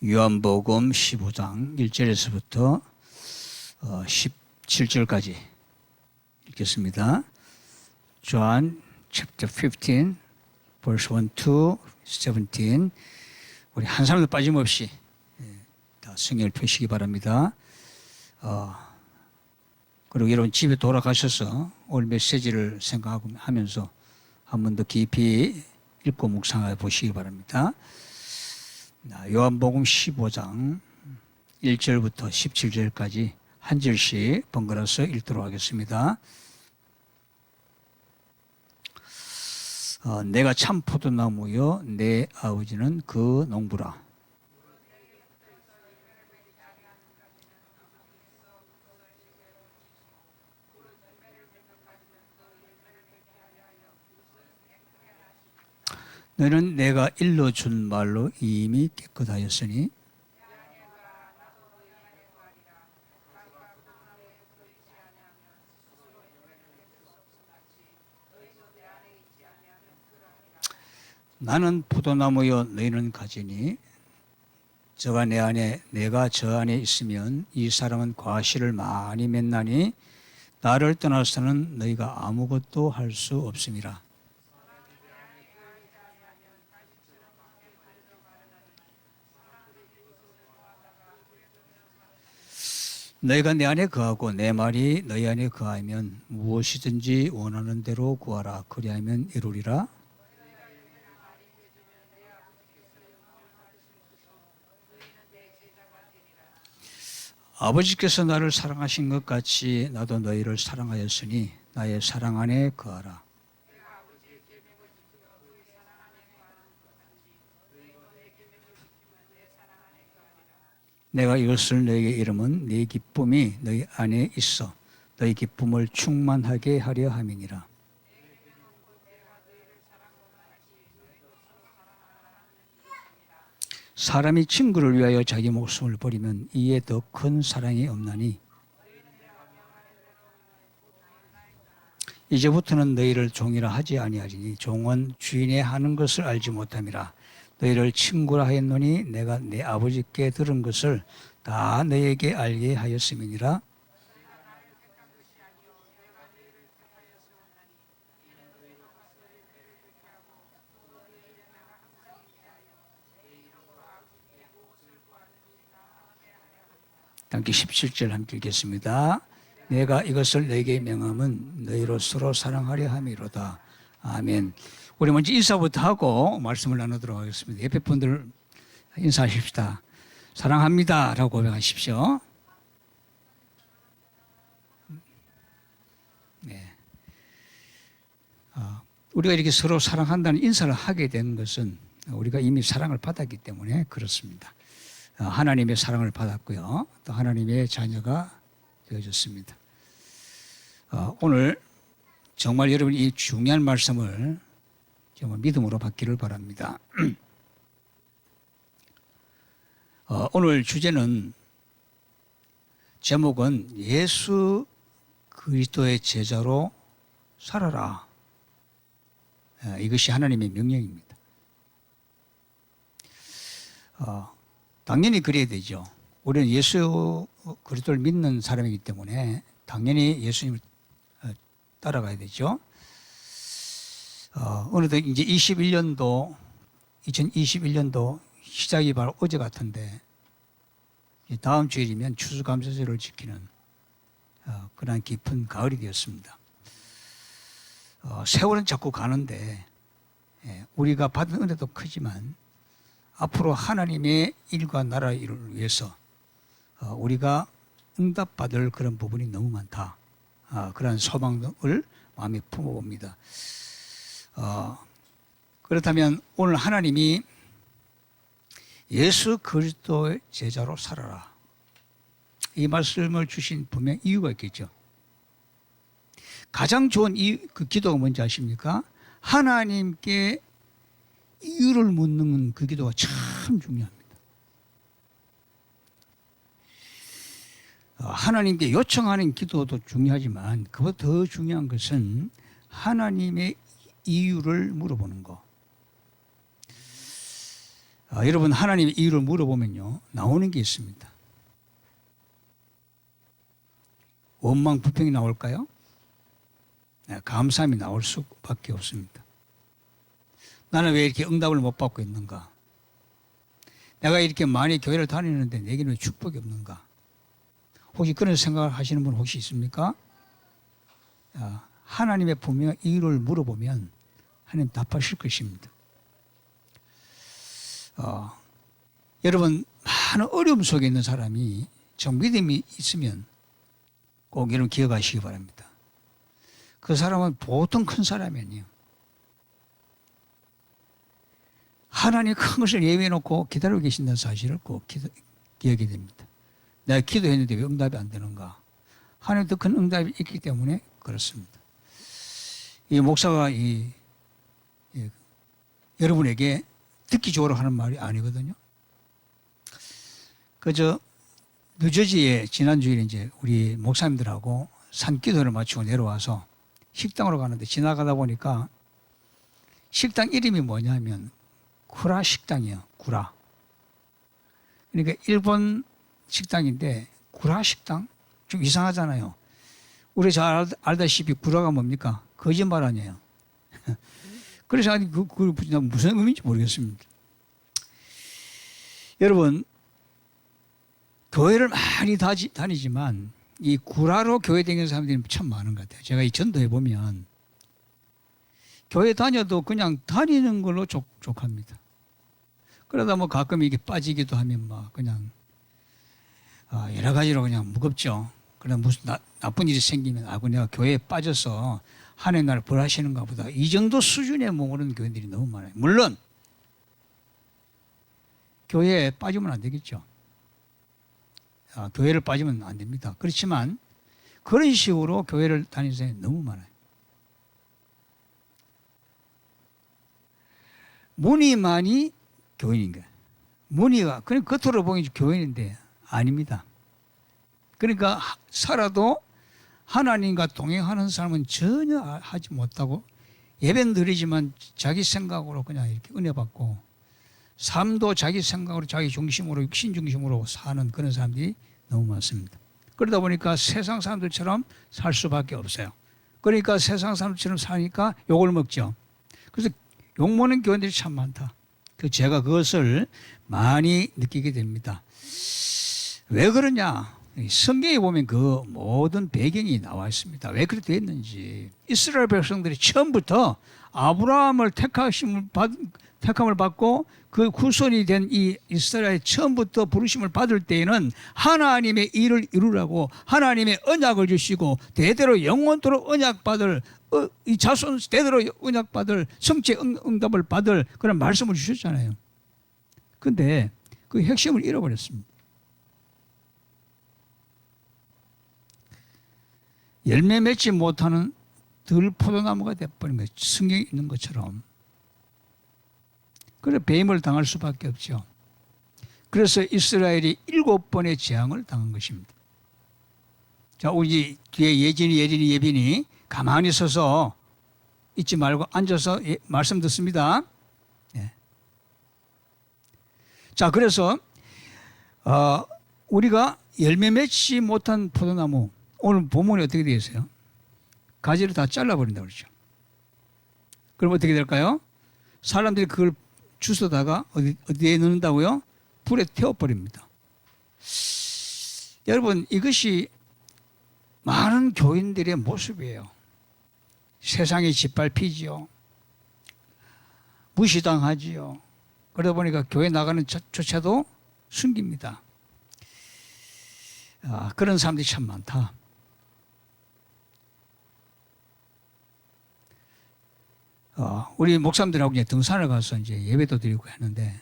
요한복음 15장 1절에서부터 17절까지 읽겠습니다. John chapter 15 verse 1 to 17. 우리 한 사람도 빠짐없이 다 성경을 펴시기 바랍니다. 그리고 여러분 집에 돌아가셔서 오늘 메시지를 생각하면서 한 번 더 깊이 읽고 묵상해 보시기 바랍니다. 요한복음 15장 1절부터 17절까지 한 절씩 번갈아서 읽도록 하겠습니다. 내가 참 포도나무요 내 아버지는 그 농부라. 너는 내가 일러준 말로 이미 깨끗하였으니 나는 포도나무여 너희는 가지니 저가 내 안에 내가 저 안에 있으면 이 사람은 과실을 많이 맺나니 나를 떠나서는 너희가 아무것도 할 수 없음이라. 너희가 내 안에 거하고 내 말이 너희 안에 거하면 무엇이든지 원하는 대로 구하라. 그리하면 이루리라. 아버지께서 나를 사랑하신 것 같이 나도 너희를 사랑하였으니 나의 사랑 안에 거하라. 내가 이것을 너희에게 이름은 네 기쁨이 너희 안에 있어 너희 기쁨을 충만하게 하려 함이니라. 사람이 친구를 위하여 자기 목숨을 버리면 이에 더 큰 사랑이 없나니 이제부터는 너희를 종이라 하지 아니하리니 종은 주인의 하는 것을 알지 못함이라. 너희를 친구라 하였노니 내가 내 아버지께 들은 것을 다 너희에게 알게 하였음이니라. 함께 17절 함께 읽겠습니다. 내가 이것을 너희에게 명함은 너희로 서로 사랑하려 함이로다. 아멘. 우리 먼저 인사부터 하고 말씀을 나누도록 하겠습니다. 옆에 분들 인사하십시다. 사랑합니다 라고 고백하십시오. 네. 우리가 이렇게 서로 사랑한다는 인사를 하게 된 것은 우리가 이미 사랑을 받았기 때문에 그렇습니다. 하나님의 사랑을 받았고요. 또 하나님의 자녀가 되어졌습니다. 오늘 정말 여러분이 이 중요한 말씀을 정말 믿음으로 받기를 바랍니다. 오늘 주제는 제목은 예수 그리스도의 제자로 살아라. 이것이 하나님의 명령입니다. 당연히 그래야 되죠. 우리는 예수 그리스도를 믿는 사람이기 때문에 당연히 예수님을 따라가야 되죠. 어느덧 이제 2021년도 시작이 바로 어제 같은데 다음 주일이면 추수감사절을 지키는 그런 깊은 가을이 되었습니다. 세월은 자꾸 가는데 우리가 받은 은혜도 크지만 앞으로 하나님의 일과 나라 일을 위해서 우리가 응답받을 그런 부분이 너무 많다. 그런 소망을 마음에 품어봅니다. 그렇다면 오늘 하나님이 예수 그리스도의 제자로 살아라. 이 말씀을 주신 분명 이유가 있겠죠. 가장 좋은 그 기도가 뭔지 아십니까? 하나님께 이유를 묻는 그 기도가 참 중요합니다. 하나님께 요청하는 기도도 중요하지만 그보다 더 중요한 것은 하나님의 이유를 물어보는 것. 여러분 하나님의 이유를 물어보면요 나오는 게 있습니다. 원망 불평이 나올까요? 감사함이 나올 수밖에 없습니다. 나는 왜 이렇게 응답을 못 받고 있는가? 내가 이렇게 많이 교회를 다니는데 내게는 왜 축복이 없는가? 혹시 그런 생각을 하시는 분 혹시 있습니까? 하나님의 분명한 이유를 물어보면 하나님 답하실 것입니다. 여러분 많은 어려움 속에 있는 사람이 정 믿음이 있으면 꼭 여러분 기억하시기 바랍니다. 그 사람은 보통 큰 사람이 아니에요. 하나님 큰 것을 예외해 놓고 기다리고 계신다는 사실을 꼭 기억해야 됩니다. 내가 기도했는데 왜 응답이 안 되는가? 하나님 더 큰 응답이 있기 때문에 그렇습니다. 이 목사가 여러분에게 듣기 좋으라 하는 말이 아니거든요. 그저 뉴저지에 지난주에 이제 우리 목사님들하고 산기도를 마치고 내려와서 식당으로 가는데 지나가다 보니까 식당 이름이 뭐냐면 구라 식당이에요. 구라. 그러니까 일본 식당인데 구라 식당? 좀 이상하잖아요. 우리 잘 알다시피 구라가 뭡니까? 거짓말 아니에요. 그래서 아니 그 무슨 의미인지 모르겠습니다. 여러분 교회를 많이 다니지만 이 구라로 교회 다니는 사람들이 참 많은 것 같아요. 제가 이 전도해 보면 교회 다녀도 그냥 다니는 걸로 족합니다. 그러다 뭐 가끔 이게 빠지기도 하면 막 그냥 여러 가지로 그냥 무겁죠. 그러나 무슨 나쁜 일이 생기면 내가 교회에 빠져서 하나님 나를 벌하시는가 보다. 이 정도 수준에 머무르는 교회들이 너무 많아요. 물론 교회에 빠지면 안 되겠죠. 교회를 빠지면 안 됩니다. 그렇지만 그런 식으로 교회를 다니는 사람이 너무 많아요. 무늬만이 교인인 거예요. 무늬가 그냥 겉으로 보면 교인인데 아닙니다. 그러니까 살아도 하나님과 동행하는 사람은 전혀 하지 못하고 예배는 드리지만 자기 생각으로 그냥 이렇게 은혜 받고 삶도 자기 생각으로 자기 중심으로 육신 중심으로 사는 그런 사람들이 너무 많습니다. 그러다 보니까 세상 사람들처럼 살 수밖에 없어요. 그러니까 세상 사람들처럼 사니까 욕을 먹죠. 그래서 욕먹는 교인들이 참 많다. 제가 그것을 많이 느끼게 됩니다. 왜 그러냐? 성경에 보면 그 모든 배경이 나와 있습니다. 왜 그렇게 됐는지. 이스라엘 백성들이 처음부터 아브라함을 택함을 받고 그 후손이 된 이 이스라엘 처음부터 부르심을 받을 때에는 하나님의 일을 이루라고 하나님의 언약을 주시고 대대로 영원토록 언약받을 이 자손 대대로 언약받을 성취 응답을 받을 그런 말씀을 주셨잖아요. 그런데 그 핵심을 잃어버렸습니다. 열매 맺지 못하는 들포도나무가 돼버린 거예요. 성경에 있는 것처럼. 그래 배임을 당할 수밖에 없죠. 그래서 이스라엘이 7번의 재앙을 당한 것입니다. 자, 우리 뒤에 예진이, 예린이, 예빈이 가만히 서서 있지 말고 앉아서 말씀 듣습니다. 네. 자, 그래서 우리가 열매 맺지 못한 포도나무 오늘 본문이 어떻게 되어 있어요? 가지를 다 잘라버린다고 그러죠. 그럼 어떻게 될까요? 사람들이 그걸 주워다가 어디에 넣는다고요? 불에 태워버립니다. 여러분 이것이 많은 교인들의 모습이에요. 세상에 짓밟히지요. 무시당하지요. 그러다 보니까 교회 나가는 조차도 숨깁니다. 그런 사람들이 참 많다. 우리 목사님들하고 이제 등산을 가서 이제 예배도 드리고 했는데,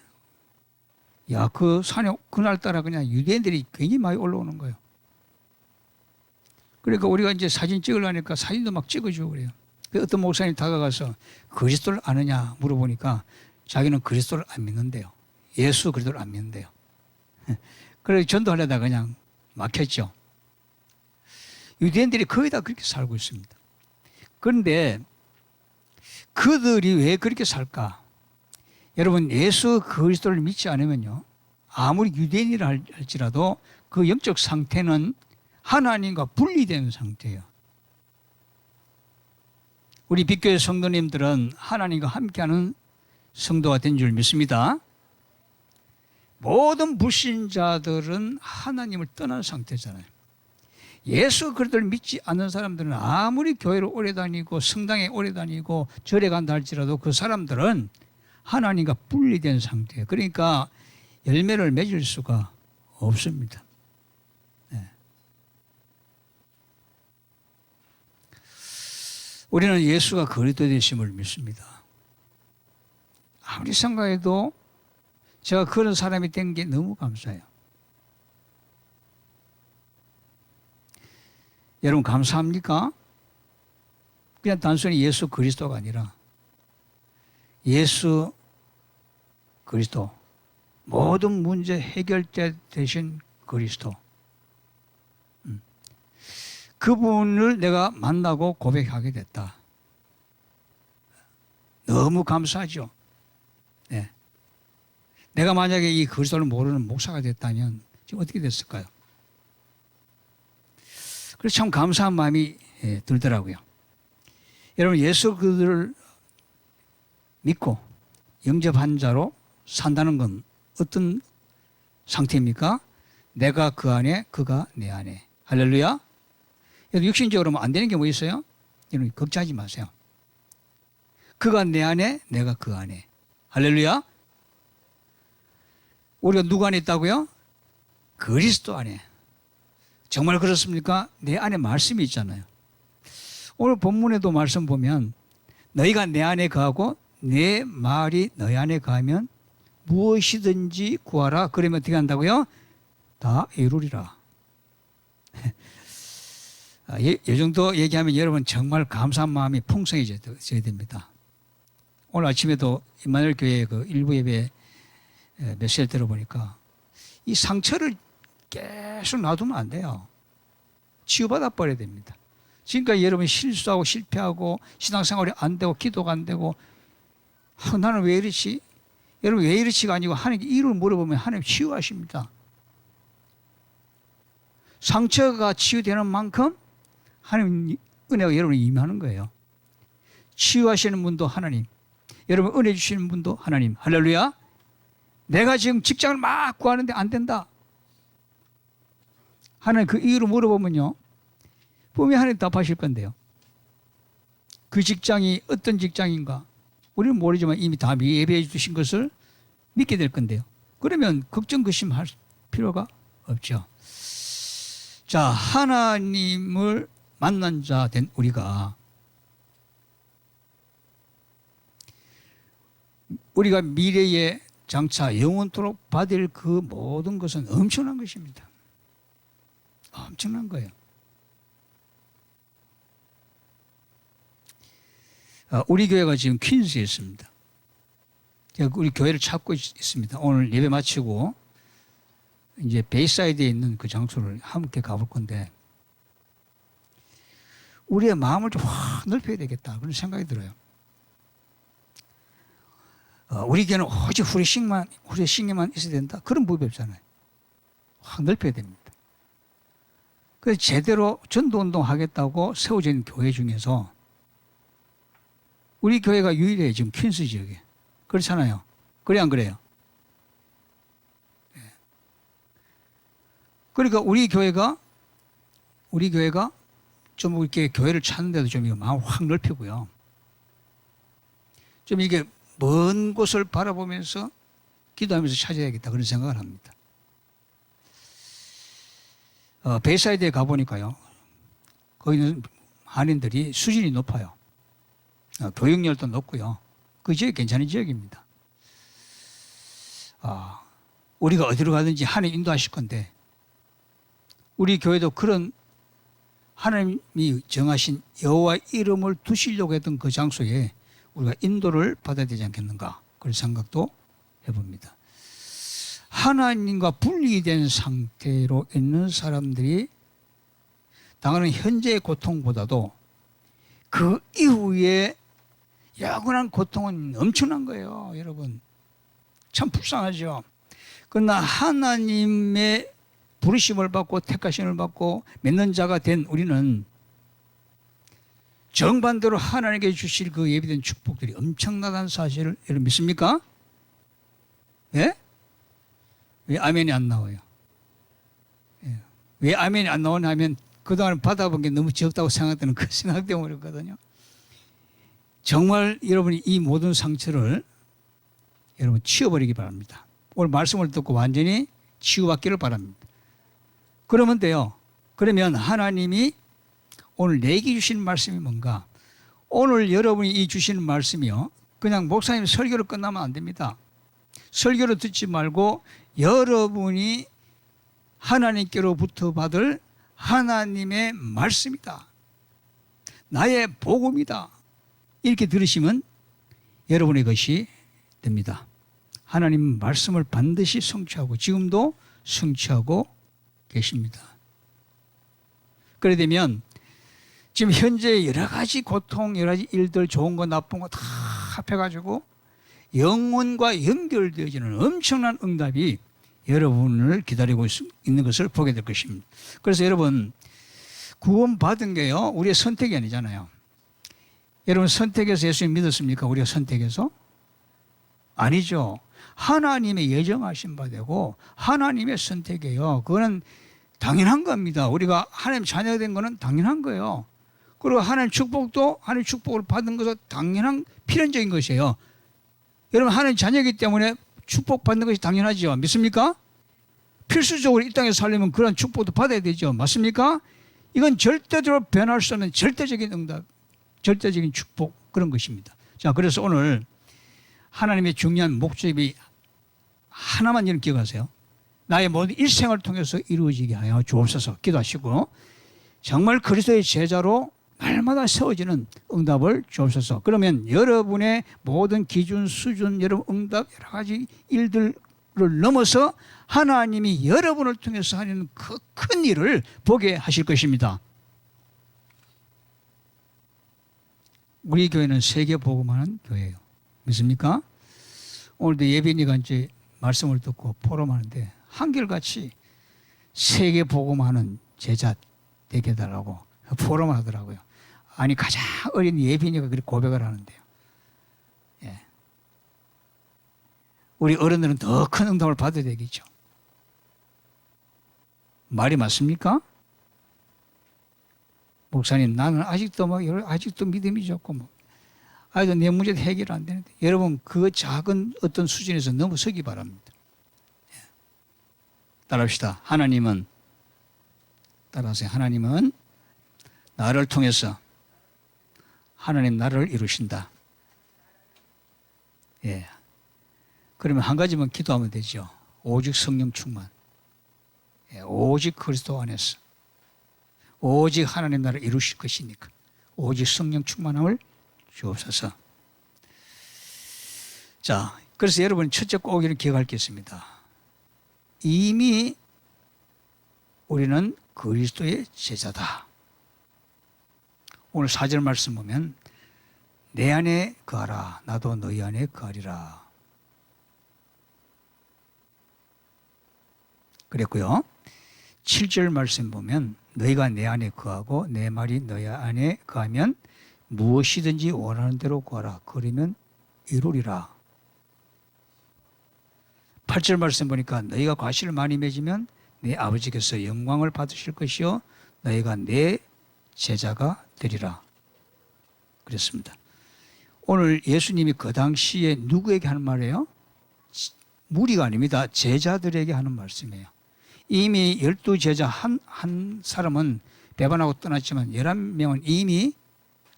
그 산에 그날따라 그냥 유대인들이 굉장히 많이 올라오는 거예요. 그러니까 우리가 이제 사진 찍으려니까 사진도 막 찍어주고 그래요. 어떤 목사님이 다가가서 그리스도를 아느냐 물어보니까 자기는 그리스도를 안 믿는데요. 예수 그리스도를 안 믿는데요. 그래서 전도하려다가 그냥 막혔죠. 유대인들이 거의 다 그렇게 살고 있습니다. 그런데 그들이 왜 그렇게 살까? 여러분 예수 그리스도를 믿지 않으면요, 아무리 유대인이라 할지라도 그 영적 상태는 하나님과 분리된 상태예요. 우리 빛교회 성도님들은 하나님과 함께하는 성도가 된 줄 믿습니다. 모든 불신자들은 하나님을 떠난 상태잖아요. 예수 그리스도를 믿지 않는 사람들은 아무리 교회를 오래 다니고 성당에 오래 다니고 절에 간다 할지라도 그 사람들은 하나님과 분리된 상태예요. 그러니까 열매를 맺을 수가 없습니다. 네. 우리는 예수가 그리스도 되심을 믿습니다. 아무리 생각해도 제가 그런 사람이 된 게 너무 감사해요. 여러분 감사합니까? 그냥 단순히 예수 그리스도가 아니라 예수 그리스도, 모든 문제 해결자 되신 그리스도, 그분을 내가 만나고 고백하게 됐다. 너무 감사하죠. 네. 내가 만약에 이 그리스도를 모르는 목사가 됐다면 지금 어떻게 됐을까요? 그래서 참 감사한 마음이 들더라고요. 여러분 예수 그리스도를 믿고 영접한 자로 산다는 건 어떤 상태입니까? 내가 그 안에, 그가 내 안에. 할렐루야. 여러분 육신적으로 안 되는 게 뭐 있어요? 여러분 걱정하지 마세요. 그가 내 안에, 내가 그 안에. 할렐루야. 우리가 누구 안에 있다고요? 그리스도 안에. 정말 그렇습니까? 내 안에 말씀이 있잖아요. 오늘 본문에도 말씀 보면 너희가 내 안에 거하고 내 말이 너희 안에 거하면 무엇이든지 구하라. 그러면 어떻게 한다고요? 다 이루리라. 이 정도 얘기하면 여러분 정말 감사한 마음이 풍성해져야 됩니다. 오늘 아침에도 임마누엘 교회 그 일부 예배 메시지를 들어보니까 이 상처를 계속 놔두면 안 돼요. 치유받아 버려야 됩니다. 지금까지 여러분 실수하고 실패하고 신앙생활이 안 되고 기도가 안 되고 나는 왜 이렇지? 여러분 왜 이렇지가 아니고 하나님께 이유를 물어보면 하나님 치유하십니다. 상처가 치유되는 만큼 하나님 은혜가 여러분을 임하는 거예요. 치유하시는 분도 하나님, 여러분 은혜 주시는 분도 하나님. 할렐루야. 내가 지금 직장을 막 구하는데 안 된다. 하나님 그 이유를 물어보면요, 분명히 하나님 답하실 건데요. 그 직장이 어떤 직장인가 우리는 모르지만 이미 다 예배해 주신 것을 믿게 될 건데요. 그러면 걱정 근심할 필요가 없죠. 자, 하나님을 만난 자 된 우리가 미래에 장차 영원토록 받을 그 모든 것은 엄청난 것입니다. 엄청난 거예요. 우리 교회가 지금 퀸즈에 있습니다. 제가 우리 교회를 찾고 있습니다. 오늘 예배 마치고 이제 베이사이드에 있는 그 장소를 함께 가볼 건데 우리의 마음을 좀 확 넓혀야 되겠다 그런 생각이 들어요. 우리 교회는 오직 후레싱에만 있어야 된다 그런 법이 없잖아요. 확 넓혀야 됩니다. 그래서 제대로 전도운동 하겠다고 세워진 교회 중에서 우리 교회가 유일해요. 지금 퀸스 지역에. 그렇잖아요. 그래 안 그래요? 그러니까 우리 교회가 좀 이렇게 교회를 찾는데도 좀 마음을 확 넓히고요. 좀 이게 먼 곳을 바라보면서 기도하면서 찾아야겠다 그런 생각을 합니다. 베이사이드에 가보니까요. 거기는 한인들이 수준이 높아요. 교육열도 높고요. 그 지역이 괜찮은 지역입니다. 우리가 어디로 가든지 하나님 인도하실 건데 우리 교회도 그런 하나님이 정하신 여호와 이름을 두시려고 했던 그 장소에 우리가 인도를 받아야 되지 않겠는가 그런 생각도 해봅니다. 하나님과 분리된 상태로 있는 사람들이 당하는 현재의 고통보다도 그 이후에 영원한 고통은 엄청난 거예요. 여러분 참 불쌍하죠. 그러나 하나님의 부르심을 받고 택하심을 받고 믿는 자가 된 우리는 정반대로 하나님께 주실 그 예비된 축복들이 엄청나다는 사실을 여러분 믿습니까? 예? 왜 아멘이 안 나와요? 예. 왜 아멘이 안 나오냐 하면 그동안 받아본 게 너무 적다고 생각되는 그 생각 때문이거든요. 정말 여러분이 이 모든 상처를 여러분 치워버리기 바랍니다. 오늘 말씀을 듣고 완전히 치유받기를 바랍니다. 그러면 돼요. 그러면 하나님이 오늘 내게 주신 말씀이 뭔가? 오늘 여러분이 이 주시는 말씀이요, 그냥 목사님 설교로 끝나면 안 됩니다. 설교로 듣지 말고 여러분이 하나님께로부터 받을 하나님의 말씀이다, 나의 복음이다, 이렇게 들으시면 여러분의 것이 됩니다. 하나님 말씀을 반드시 성취하고 지금도 성취하고 계십니다. 그래 되면 지금 현재 여러 가지 고통, 여러 가지 일들, 좋은 거 나쁜 거 다 합해가지고 영혼과 연결되어지는 엄청난 응답이 여러분을 기다리고 있는 것을 보게 될 것입니다. 그래서 여러분, 구원받은 게요, 우리의 선택이 아니잖아요. 여러분 선택해서 예수님 믿었습니까? 우리가 선택해서? 아니죠. 하나님의 예정하신 바 되고 하나님의 선택이에요. 그거는 당연한 겁니다. 우리가 하나님 자녀가 된 거는 당연한 거예요. 그리고 하나님 축복도 하나님 축복을 받은 것은 당연한 필연적인 것이에요. 여러분 하나님 자녀이기 때문에 축복받는 것이 당연하죠. 믿습니까? 필수적으로 이 땅에 살려면 그런 축복도 받아야 되죠. 맞습니까? 이건 절대적으로 변할 수 없는 절대적인 응답, 절대적인 축복, 그런 것입니다. 자, 그래서 오늘 하나님의 중요한 목적이 하나만 여러분 기억하세요. 나의 모든 일생을 통해서 이루어지게 하여 주옵소서. 기도하시고 정말 그리스도의 제자로 날마다 세워지는 응답을 주옵소서. 그러면 여러분의 모든 기준, 수준, 여러분 응답, 여러 가지 일들을 넘어서 하나님이 여러분을 통해서 하는 그 큰 일을 보게 하실 것입니다. 우리 교회는 세계 복음하는 교회예요. 믿습니까? 오늘도 예빈이가 이제 말씀을 듣고 포럼하는데 한결같이 세계 복음하는 제자 되게 해달라고 포럼하더라고요. 아니 가장 어린 예빈이가 그렇게 고백을 하는데요. 예. 우리 어른들은 더 큰 응답을 받아야 되겠죠. 말이 맞습니까? 목사님, 나는 아직도 믿음이 좋고 아직도 내 문제도 해결 안 되는데, 여러분 그 작은 어떤 수준에서 넘어서기 바랍니다. 예. 따라합시다. 하나님은, 따라하세요. 하나님은 나를 통해서 하나님 나라를 이루신다. 예. 그러면 한 가지만 기도하면 되죠. 오직 성령 충만. 예. 오직 그리스도 안에서 오직 하나님 나라를 이루실 것이니까 오직 성령 충만함을 주옵소서. 자, 그래서 여러분 첫째 꼭 이렇게 기억할 게 있습니다. 이미 우리는 그리스도의 제자다. 오늘 4절 말씀 보면 내 안에 거하라, 나도 너희 안에 거하리라 그랬고요. 7절 말씀 보면 너희가 내 안에 거하고 내 말이 너희 안에 거하면 무엇이든지 원하는 대로 구하라. 그러면 이루리라. 8절 말씀 보니까 너희가 과실을 많이 맺으면 내 아버지께서 영광을 받으실 것이요 너희가 내 제자가 되리라. 그랬습니다. 오늘 예수님이 그 당시에 누구에게 하는 말이에요? 무리가 아닙니다. 제자들에게 하는 말씀이에요. 이미 12제자 한 사람은 배반하고 떠났지만 11명은 이미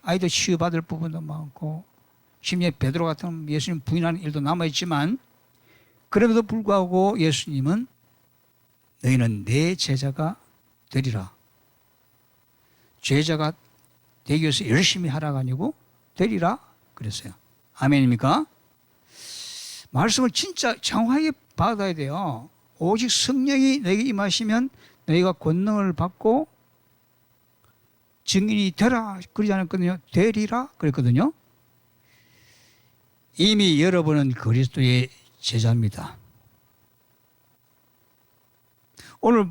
아이도 치유받을 부분도 많고 심지어 베드로 같은 예수님 부인하는 일도 남아있지만 그럼에도 불구하고 예수님은 너희는 내 제자가 되리라. 제자가 되기 위해서 열심히 하라가 아니고 되리라 그랬어요. 아멘입니까? 말씀을 진짜 정확하게 받아야 돼요. 오직 성령이 너에게 임하시면 너희가 권능을 받고 증인이 되라 그러지 않았거든요. 되리라 그랬거든요. 이미 여러분은 그리스도의 제자입니다. 오늘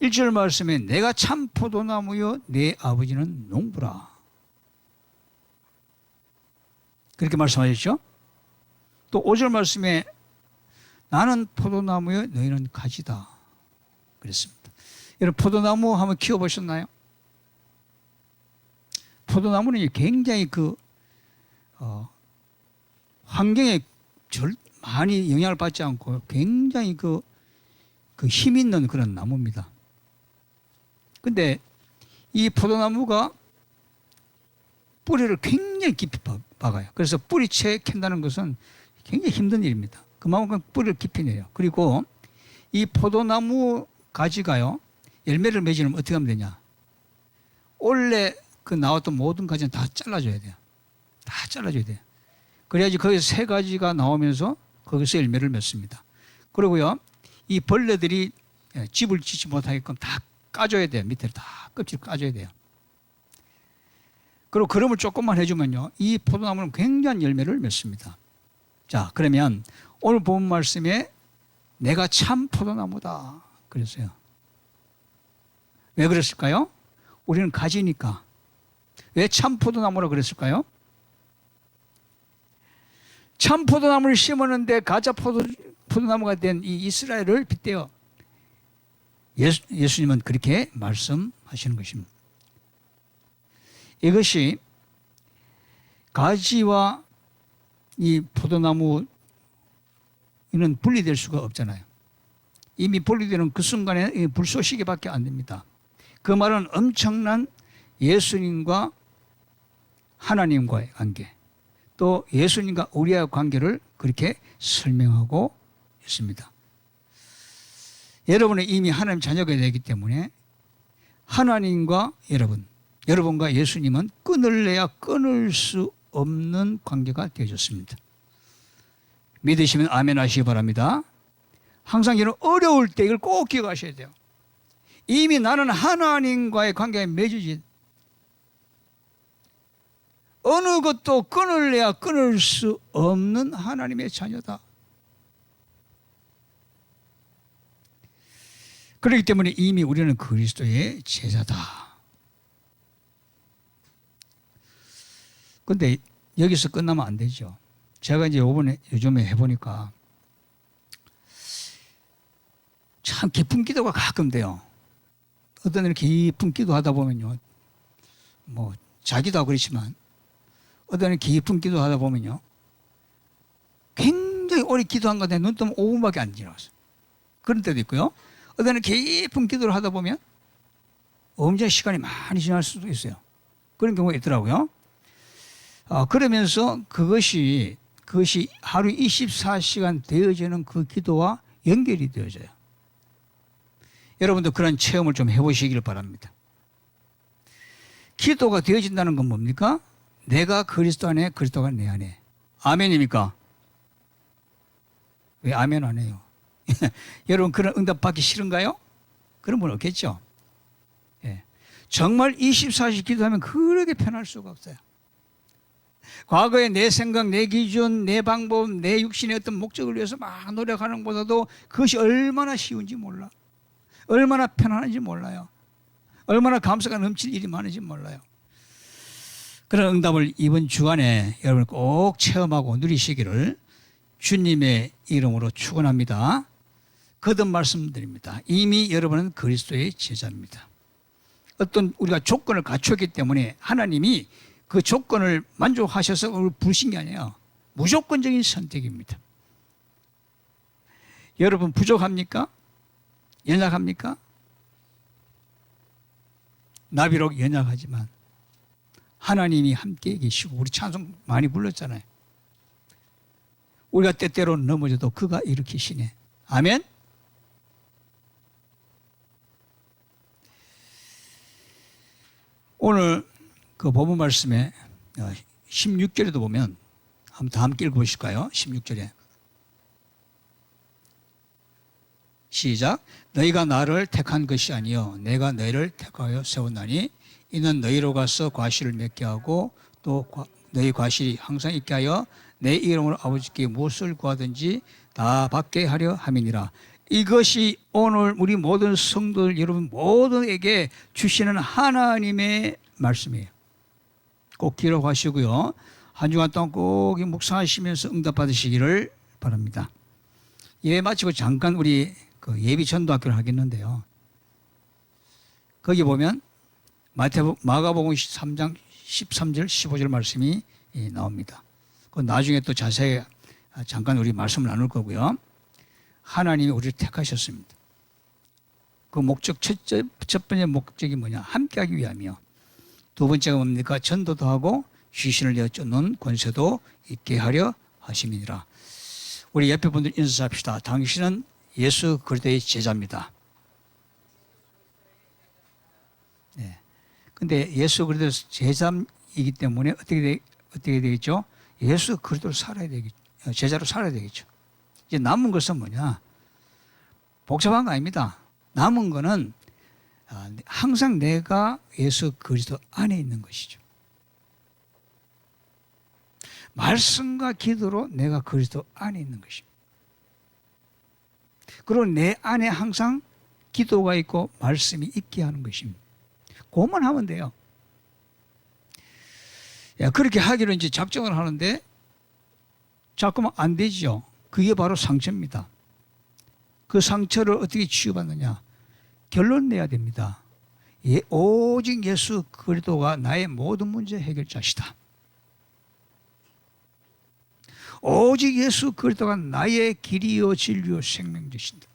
1절 말씀에 내가 참 포도나무요 내 아버지는 농부라. 그렇게 말씀하셨죠? 또 5절 말씀에 나는 포도나무요 너희는 가지다. 그랬습니다. 여러분 포도나무 한번 키워보셨나요? 포도나무는 굉장히 환경에 많이 영향을 받지 않고 굉장히 그 힘 있는 그런 나무입니다. 근데 이 포도나무가 뿌리를 굉장히 깊이 박아요. 그래서 뿌리채 캔다는 것은 굉장히 힘든 일입니다. 그만큼 뿌리를 깊이 내요. 그리고 이 포도나무 가지가요, 열매를 맺으면 어떻게 하면 되냐? 원래 그 나왔던 모든 가지는 다 잘라줘야 돼요. 다 잘라줘야 돼요. 그래야지 거기서 새 가지가 나오면서 거기서 열매를 맺습니다. 그리고요, 이 벌레들이 집을 짓지 못하게끔 다 까줘야 돼요. 밑에를 다 껍질을 까줘야 돼요. 그리고 그름을 조금만 해주면요, 이 포도나무는 굉장한 열매를 맺습니다. 자, 그러면 오늘 본 말씀에 내가 참 포도나무다 그랬어요. 왜 그랬을까요? 우리는 가지니까. 왜 참 포도나무라 그랬을까요? 참 포도나무를 심었는데 가짜 포도나무가 된 이 이스라엘을 빗대어 예수님은 그렇게 말씀하시는 것입니다. 이것이 가지와 이 포도나무는 분리될 수가 없잖아요. 이미 분리되는 그 순간에 불쏘시개밖에 안 됩니다. 그 말은 엄청난 예수님과 하나님과의 관계, 또 예수님과 우리의 관계를 그렇게 설명하고 있습니다. 여러분은 이미 하나님 자녀가 되기 때문에 하나님과 여러분과 예수님은 끊을래야 끊을 수 없는 관계가 되어졌습니다. 믿으시면 아멘 하시기 바랍니다. 항상 이런 어려울 때 이걸 꼭 기억하셔야 돼요. 이미 나는 하나님과의 관계에 맺어진, 어느 것도 끊을래야 끊을 수 없는 하나님의 자녀다. 그렇기 때문에 이미 우리는 그리스도의 제자다. 근데 여기서 끝나면 안 되죠. 제가 이제 요즘에 해보니까 참 깊은 기도가 가끔 돼요. 어떤 이렇게 깊은 기도 하다 보면요, 뭐 자기도 하고 그렇지만 어떤 깊은 기도 하다 보면요, 굉장히 오래 기도한 건데 눈 뜨면 5분밖에 안 지나갔어요. 그런 때도 있고요. 어떤 깊은 기도를 하다 보면 엄청 시간이 많이 지날 수도 있어요. 그런 경우가 있더라고요. 그러면서 그것이 하루 24시간 되어지는 그 기도와 연결이 되어져요. 여러분도 그런 체험을 좀 해보시길 바랍니다. 기도가 되어진다는 건 뭡니까? 내가 그리스도 안에, 그리스도가 내 안에. 아멘입니까? 왜 아멘 안 해요? 여러분 그런 응답 받기 싫은가요? 그런 분 없겠죠? 예. 정말 24시 기도하면 그렇게 편할 수가 없어요. 과거에 내 생각, 내 기준, 내 방법, 내 육신의 어떤 목적을 위해서 막 노력하는 것보다도 그것이 얼마나 쉬운지 몰라. 얼마나 편안한지 몰라요. 얼마나 감사가 넘칠 일이 많은지 몰라요. 그런 응답을 이번 주간에 여러분 꼭 체험하고 누리시기를 주님의 이름으로 축원합니다. 거듭 말씀드립니다. 이미 여러분은 그리스도의 제자입니다. 어떤 우리가 조건을 갖췄기 때문에 하나님이 그 조건을 만족하셔서 우리를 부르신 게 아니에요. 무조건적인 선택입니다. 여러분 부족합니까? 연약합니까? 나비록 연약하지만 하나님이 함께 계시고, 우리 찬송 많이 불렀잖아요. 우리가 때때로 넘어져도 그가 일으키시네. 아멘. 오늘 그 본문 말씀에 16절에도 보면 한번 다 함께 읽어보실까요? 16절에 시작. 너희가 나를 택한 것이 아니요 내가 너희를 택하여 세웠나니 이는 너희로 가서 과실을 맺게 하고 또 너희 과실이 항상 있게 하여 내 이름으로 아버지께 무엇을 구하든지 다 받게 하려 함이니라. 이것이 오늘 우리 모든 성도들 여러분 모두에게 주시는 하나님의 말씀이에요. 꼭 기록하시고요. 한 주간 동안 꼭 묵상하시면서 응답 받으시기를 바랍니다. 예배 마치고 잠깐 우리 그 예비 전도학교를 하겠는데요. 거기 보면 마가복음 3장 13절 15절 말씀이 나옵니다. 그 나중에 또 자세히 잠깐 우리 말씀을 나눌 거고요. 하나님이 우리를 택하셨습니다. 그 목적 첫 번째 목적이 뭐냐? 함께하기 위함이요. 두 번째가 뭡니까? 전도도 하고 귀신을 내어 쫓는 권세도 있게 하려 하심이니라. 우리 옆에 분들 인사합시다. 당신은 예수 그리스도의 제자입니다. 네. 근데 예수 그리스도 제자이기 때문에 어떻게 되겠죠? 예수 그리스도로 살아야 되겠죠. 제자로 살아야 되겠죠. 이제 남은 것은 뭐냐? 복잡한 거 아닙니다. 남은 거는 항상 내가 예수 그리스도 안에 있는 것이죠. 말씀과 기도로 내가 그리스도 안에 있는 것입니다. 그리고 내 안에 항상 기도가 있고 말씀이 있게 하는 것입니다. 그것만 하면 돼요. 그렇게 하기로 이제 작정을 하는데 자꾸만 안 되죠. 그게 바로 상처입니다. 그 상처를 어떻게 치유받느냐? 결론 내야 됩니다. 오직 예수 그리스도가 나의 모든 문제 해결자시다. 오직 예수 그리스도가 나의 길이요 진리요 생명되신다.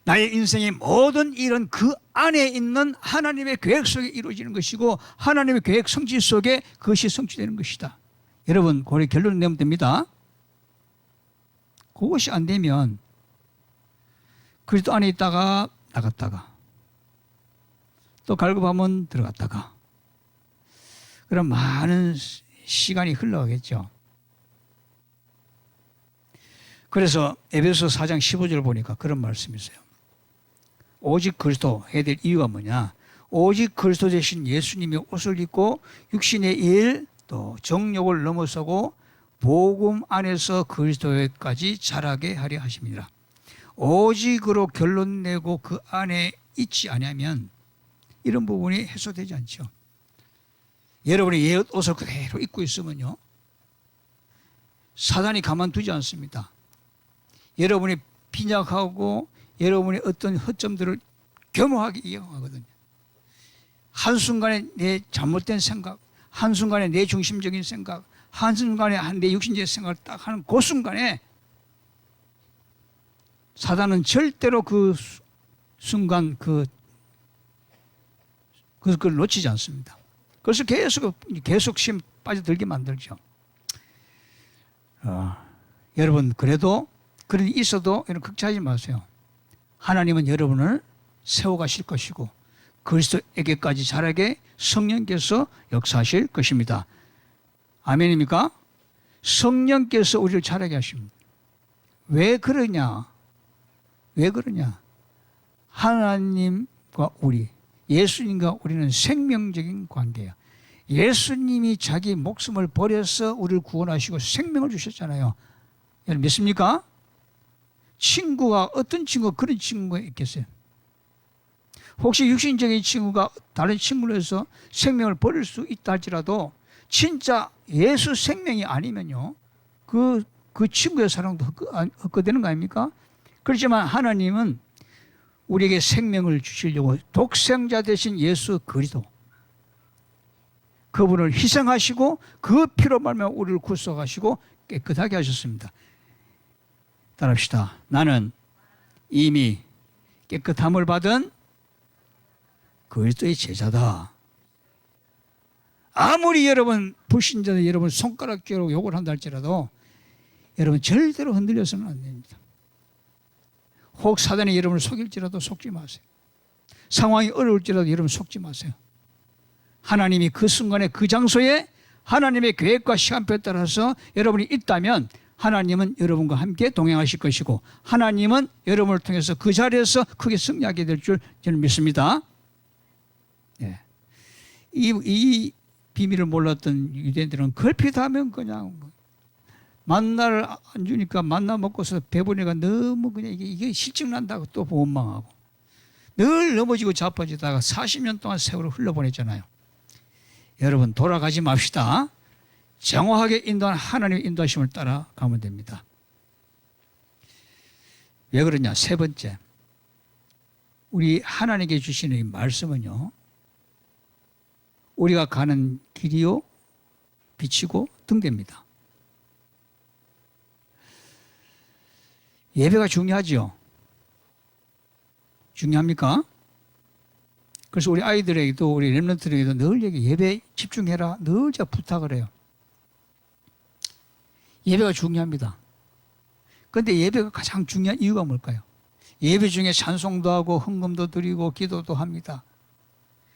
나의 인생의 모든 일은 그 안에 있는 하나님의 계획 속에 이루어지는 것이고 하나님의 계획 성취 속에 그것이 성취되는 것이다. 여러분, 그걸 결론을 내면 됩니다. 그것이 안 되면 그리스도 안에 있다가 나갔다가 또 갈급하면 들어갔다가 그런 많은 시간이 흘러가겠죠. 그래서 에베소 4장 15절 보니까 그런 말씀이 있어요. 오직 그리스도 해야 될 이유가 뭐냐? 오직 그리스도 되신 예수님의 옷을 입고 육신의 일 또 정욕을 넘어서고 복음 안에서 그리스도에까지 자라게 하려 하심이라. 오직으로 결론 내고 그 안에 있지 않으면 이런 부분이 해소되지 않죠. 여러분이 옛 옷을 그대로 입고 있으면요, 사단이 가만두지 않습니다. 여러분이 빈약하고 여러분의 어떤 허점들을 겸허하게 이용하거든요. 한순간에 내 잘못된 생각, 한순간에 내 중심적인 생각, 한순간에 내 육신적인 생각을 딱 하는 그 순간에 사단은 절대로 그 순간 그걸 놓치지 않습니다. 그래서 계속 심 빠져들게 만들죠. 여러분, 그래도 그런 일이 있어도 여러분 걱정하지 마세요. 하나님은 여러분을 세워가실 것이고 그리스도에게까지 자라게 성령께서 역사하실 것입니다. 아멘입니까? 성령께서 우리를 자라게 하십니다. 왜 그러냐? 왜 그러냐? 하나님과 우리, 예수님과 우리는 생명적인 관계야. 예수님이 자기 목숨을 버려서 우리를 구원하시고 생명을 주셨잖아요. 여러분 믿습니까? 친구가 어떤 친구가 그런 친구가 있겠어요? 혹시 육신적인 친구가 다른 친구로 해서 생명을 버릴 수 있다 할지라도 진짜 예수 생명이 아니면요, 그 친구의 사랑도 헛되는 거 아닙니까? 그렇지만 하나님은 우리에게 생명을 주시려고 독생자 되신 예수 그리스도, 그분을 희생하시고 그 피로 말미암아 우리를 구속하시고 깨끗하게 하셨습니다. 따라합시다. 나는 이미 깨끗함을 받은 그리스도의 제자다. 아무리 여러분 불신자들 여러분 손가락질로 욕을 한다 할지라도 여러분 절대로 흔들려서는 안 됩니다. 혹 사단이 여러분을 속일지라도 속지 마세요. 상황이 어려울지라도 여러분 속지 마세요. 하나님이 그 순간에 그 장소에 하나님의 계획과 시간표에 따라서 여러분이 있다면 하나님은 여러분과 함께 동행하실 것이고 하나님은 여러분을 통해서 그 자리에서 크게 승리하게 될 줄 저는 믿습니다. 이 비밀을 몰랐던 유대인들은 걸핏하면 그냥 만나를 안 주니까 만나 먹고서 배부르니까 너무 그냥 이게 실증 난다고 또 원망하고 늘 넘어지고 자빠지다가 40년 동안 세월을 흘러보냈잖아요. 여러분 돌아가지 맙시다. 정확하게 인도한 하나님의 인도하심을 따라가면 됩니다. 왜 그러냐? 세 번째, 우리 하나님께 주시는 이 말씀은요, 우리가 가는 길이요 빛이고 등대입니다. 예배가 중요하죠. 중요합니까? 그래서 우리 아이들에게도 우리 렘넌트들에게도 늘 예배 집중해라 늘 제가 부탁을 해요. 예배가 중요합니다. 그런데 예배가 가장 중요한 이유가 뭘까요? 예배 중에 찬송도 하고 헌금도 드리고 기도도 합니다.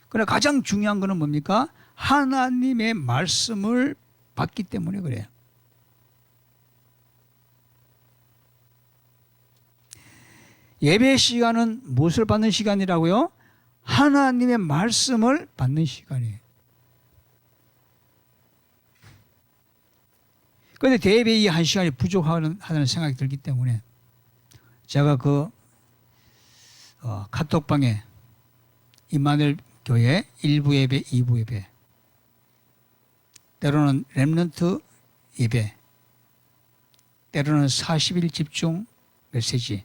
그러나 가장 중요한 것은 뭡니까? 하나님의 말씀을 받기 때문에 그래요. 예배 시간은 무엇을 받는 시간이라고요? 하나님의 말씀을 받는 시간이에요. 그런데 대예배 이 한 시간이 부족하다는 생각이 들기 때문에 제가 카톡방에 임마누엘 교회 1부 예배, 2부 예배, 때로는 렘넌트 예배, 때로는 40일 집중 메시지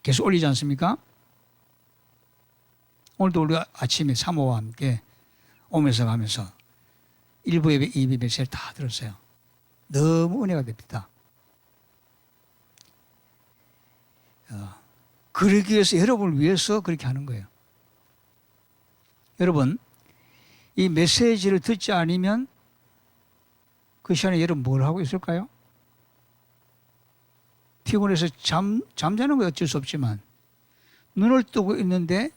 계속 올리지 않습니까? 오늘도 우리 아침에 사모와 함께 오면서 가면서 1부 예배, 2부 예배 메시지를 다 들었어요. 너무 은혜가 됩니다. 그러기 위해서, 여러분을 위해서 그렇게 하는 거예요. 여러분, 이 메시지를 듣지 않으면 그 시간에 여러분 뭘 하고 있을까요? 피곤해서 잠자는 건 어쩔 수 없지만 눈을 뜨고 있는데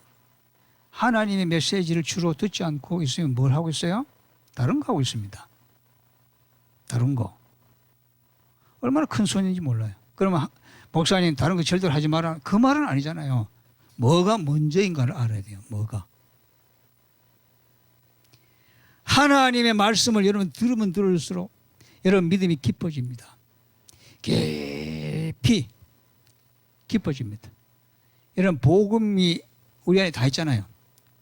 하나님의 메시지를 주로 듣지 않고 있으면 뭘 하고 있어요? 다른 거 하고 있습니다. 다른 거. 얼마나 큰 손인지 몰라요. 그러면 목사님 다른 거 절대로 하지 마라. 그 말은 아니잖아요. 뭐가 먼저인가를 알아야 돼요. 뭐가. 하나님의 말씀을 여러분 들으면 들을수록 여러분 믿음이 깊어집니다. 깊이 깊어집니다. 여러분 복음이 우리 안에 다 있잖아요.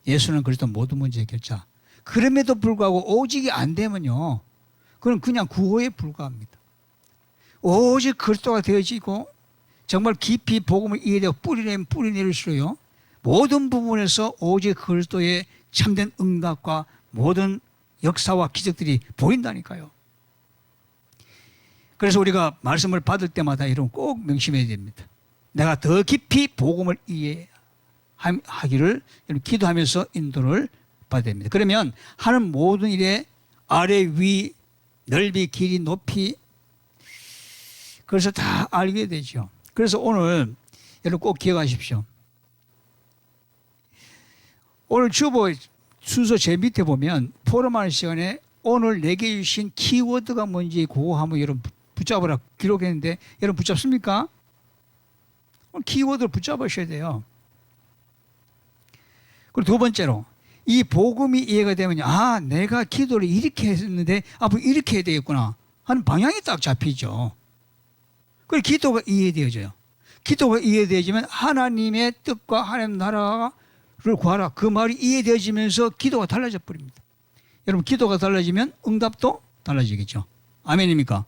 예수는 그리스도 모든 문제의 해결자. 그럼에도 불구하고 오직이 안 되면요, 그건 그냥 구호에 불과합니다. 오직 그리스도가 되어지고 정말 깊이 복음을 이해되고 뿌리내면 뿌리내릴수록요, 모든 부분에서 오직 그리스도의 참된 응답과 모든 역사와 기적들이 보인다니까요. 그래서 우리가 말씀을 받을 때마다 여러분 꼭 명심해야 됩니다. 내가 더 깊이 복음을 이해하기를 기도하면서 인도를 받아야 됩니다. 그러면 하는 모든 일에 아래 위 넓이 길이 높이 그래서 다 알게 되죠. 그래서 오늘 여러분 꼭 기억하십시오. 오늘 주보 순서 제 밑에 보면 포럼하는 시간에 오늘 내게 주신 키워드가 뭔지 그거 한번 여러분 붙잡으라 기록했는데 여러분 붙잡습니까? 오늘 키워드를 붙잡으셔야 돼요. 그리고 두 번째로 이 복음이 이해가 되면 내가 기도를 이렇게 했는데 앞으로 이렇게 해야 되겠구나 하는 방향이 딱 잡히죠. 그리고 기도가 이해되어져요. 기도가 이해되어지면 하나님의 뜻과 하나님 나라를 구하라. 그 말이 이해되어지면서 기도가 달라져 버립니다. 여러분 기도가 달라지면 응답도 달라지겠죠. 아멘입니까?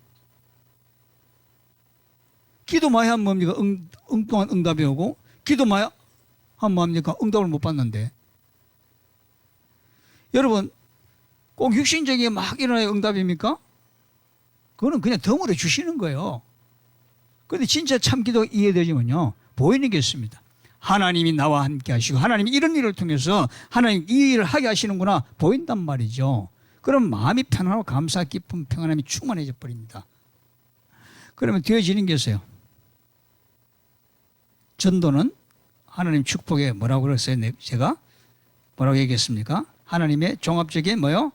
기도 많이 하면 뭡니까? 엉뚱한 응답이 오고 기도 많이 하면 뭡니까? 응답을 못 받는데. 여러분 꼭 육신적인 막 일어나야 응답입니까? 그거는 그냥 덤으로 주시는 거예요. 그런데 진짜 참 기도가 이해되지면요, 보이는 게 있습니다. 하나님이 나와 함께 하시고 하나님이 이런 일을 통해서 하나님 이 일을 하게 하시는구나 보인단 말이죠. 그럼 마음이 편안하고 감사 기쁨 평안함이 충만해져 버립니다. 그러면 되어지는 게 있어요. 전도는 하나님 축복에 뭐라고 그랬어요? 제가 뭐라고 얘기했습니까? 하나님의 종합적인 뭐요?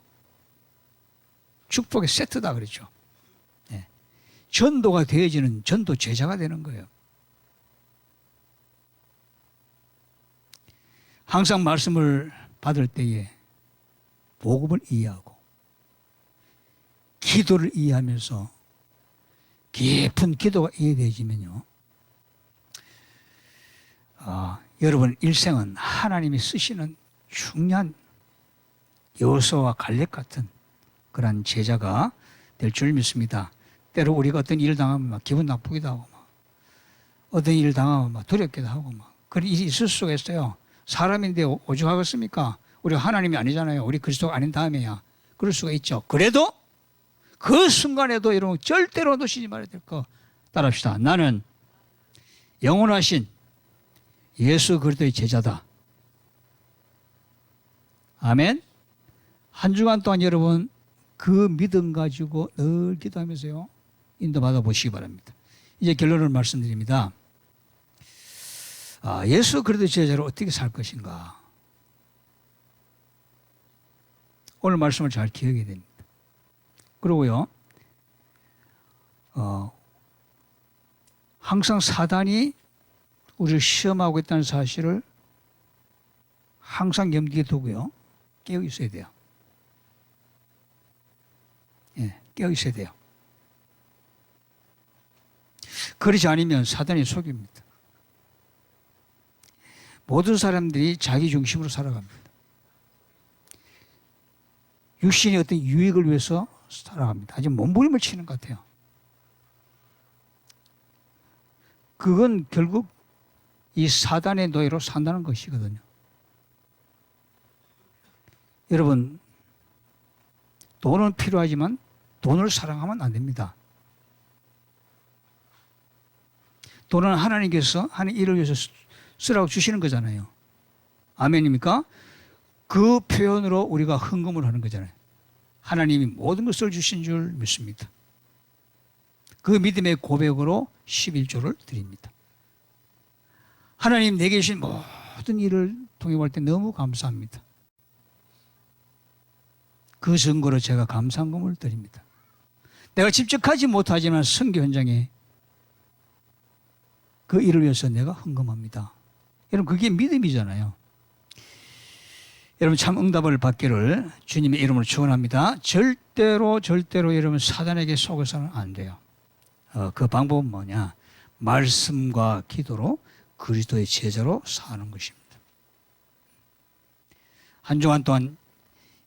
축복의 세트다 그랬죠. 네. 전도가 되어지는 전도 제자가 되는 거예요. 항상 말씀을 받을 때에 복음을 이해하고 기도를 이해하면서 깊은 기도가 이해되어지면요, 여러분 일생은 하나님이 쓰시는 중요한 여호수아와 갈렙 같은 그런 제자가 될 줄 믿습니다. 때로 우리가 어떤 일을 당하면 막 기분 나쁘기도 하고, 막 어떤 일을 당하면 막 두렵기도 하고, 막 그런 일이 있을 수가 있어요. 사람인데 오죽하겠습니까? 우리가 하나님이 아니잖아요. 우리 그리스도가 아닌 다음에야 그럴 수가 있죠. 그래도 그 순간에도 여러분 절대로 놓치지 말아야 될 거 따라합시다. 나는 영원하신 예수 그리스도의 제자다. 아멘. 한 주간 동안 여러분 그 믿음 가지고 늘 기도하면서요, 인도받아 보시기 바랍니다. 이제 결론을 말씀드립니다. 예수 그리스도의 제자로 어떻게 살 것인가. 오늘 말씀을 잘 기억해야 됩니다. 그리고요, 항상 사단이 우리를 시험하고 있다는 사실을 항상 염두에 두고요, 깨어 있어야 돼요. 예, 깨어 있어야 돼요. 그렇지 않으면 사단이 속입니다. 모든 사람들이 자기 중심으로 살아갑니다. 육신의 어떤 유익을 위해서 살아갑니다. 아주 몸부림을 치는 것 같아요. 그건 결국 이 사단의 노예로 산다는 것이거든요. 여러분, 돈은 필요하지만 돈을 사랑하면 안 됩니다. 돈은 하나님께서 하는 일을 위해서 쓰라고 주시는 거잖아요. 아멘입니까? 그 표현으로 우리가 헌금을 하는 거잖아요. 하나님이 모든 것을 주신 줄 믿습니다. 그 믿음의 고백으로 11조를 드립니다. 하나님 내게 주신 모든 일을 통해 때 너무 감사합니다. 그 증거로 제가 감사금을 드립니다. 내가 직접 하지 못하지만 선교 현장에 그 일을 위해서 내가 헌금합니다. 여러분, 그게 믿음이잖아요. 여러분, 참 응답을 받기를 주님의 이름으로 축원합니다. 절대로 여러분 사단에게 속아서는 안 돼요. 그 방법은 뭐냐? 말씀과 기도로 그리스도의 제자로 사는 것입니다. 한 주간 동안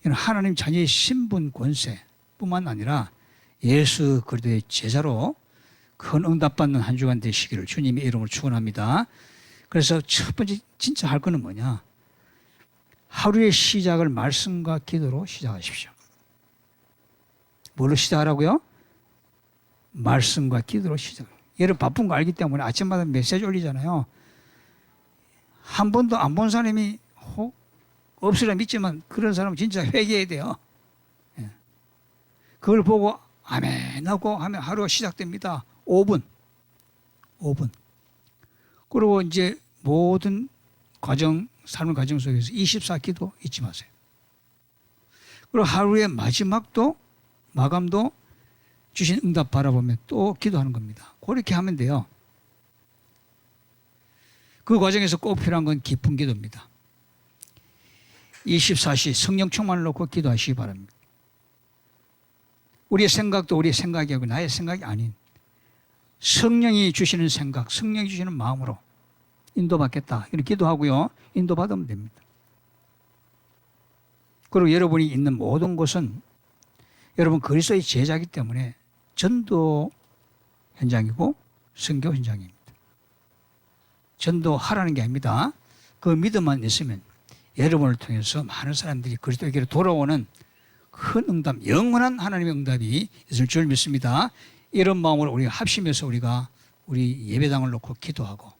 하나님 자녀의 신분 권세뿐만 아니라 예수 그리스도의 제자로 큰 응답받는 한 주간 되시기를 주님의 이름으로 축원합니다. 그래서 첫 번째 진짜 할 거는 뭐냐? 하루의 시작을 말씀과 기도로 시작하십시오. 뭘로 시작하라고요? 말씀과 기도로 시작. 여러분 바쁜 거 알기 때문에 아침마다 메시지 올리잖아요. 한 번도 안 본 사람이 없으라 믿지만 그런 사람은 진짜 회개해야 돼요. 그걸 보고 아멘 하고 하면 하루가 시작됩니다. 5분. 그리고 이제 모든 삶의 과정 속에서 24기도 잊지 마세요. 그리고 하루의 마감도 주신 응답 바라보며 또 기도하는 겁니다. 그렇게 하면 돼요. 그 과정에서 꼭 필요한 건 깊은 기도입니다. 24시 성령 충만을 놓고 기도하시기 바랍니다. 우리의 생각도 우리의 생각이 아니고 나의 생각이 아닌 성령이 주시는 생각, 성령이 주시는 마음으로 인도받겠다. 이렇게 기도하고요. 인도받으면 됩니다. 그리고 여러분이 있는 모든 곳은 여러분 그리스도의 제자이기 때문에 전도 현장이고 선교 현장입니다. 전도하라는 게 아닙니다. 그 믿음만 있으면 여러분을 통해서 많은 사람들이 그리스도에게로 돌아오는 큰 응답, 영원한 하나님의 응답이 있을 줄 믿습니다. 이런 마음으로 우리가 합심해서 우리 예배당을 놓고 기도하고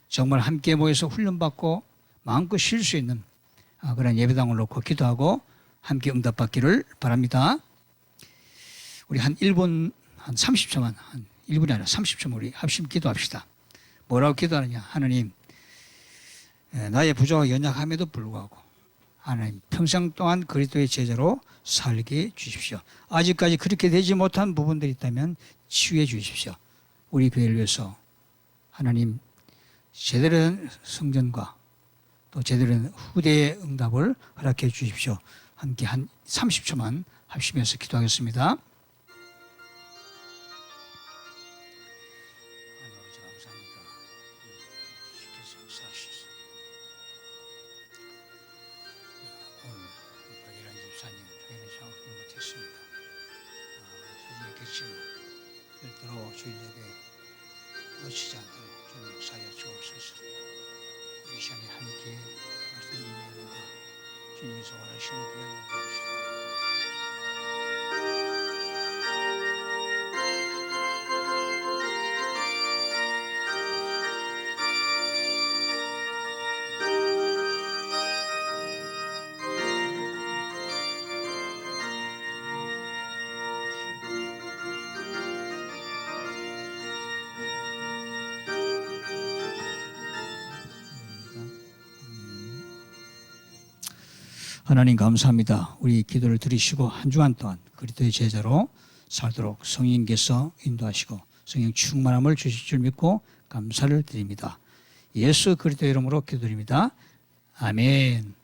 정말 함께 모여서 훈련받고 마음껏 쉴 수 있는 그런 예배당을 놓고 기도하고 함께 응답받기를 바랍니다. 우리 한 1분, 한 30초만, 한 1분이 아니라 30초만 우리 합심 기도합시다. 뭐라고 기도하느냐? 하나님, 나의 부족과 연약함에도 불구하고 하나님 평생 동안 그리스도의 제자로 살게 주십시오. 아직까지 그렇게 되지 못한 부분들이 있다면 치유해 주십시오. 우리 교회를 위해서 하나님 제대로 된 성전과 또 제대로 된 후대의 응답을 허락해 주십시오. 함께 한 30초만 합심해서 기도하겠습니다. 별도로 주일예배 놓치지 않도록 주님 역사하여 주옵소서. 이 시간에 함께 말씀 임해가 주님께서 원하시는 비밀을 주옵소서. 하나님 감사합니다. 우리 기도를 들으시고 한 주간 동안 그리스도의 제자로 살도록 성령께서 인도하시고 성령 충만함을 주실 줄 믿고 감사를 드립니다. 예수 그리스도의 이름으로 기도드립니다. 아멘.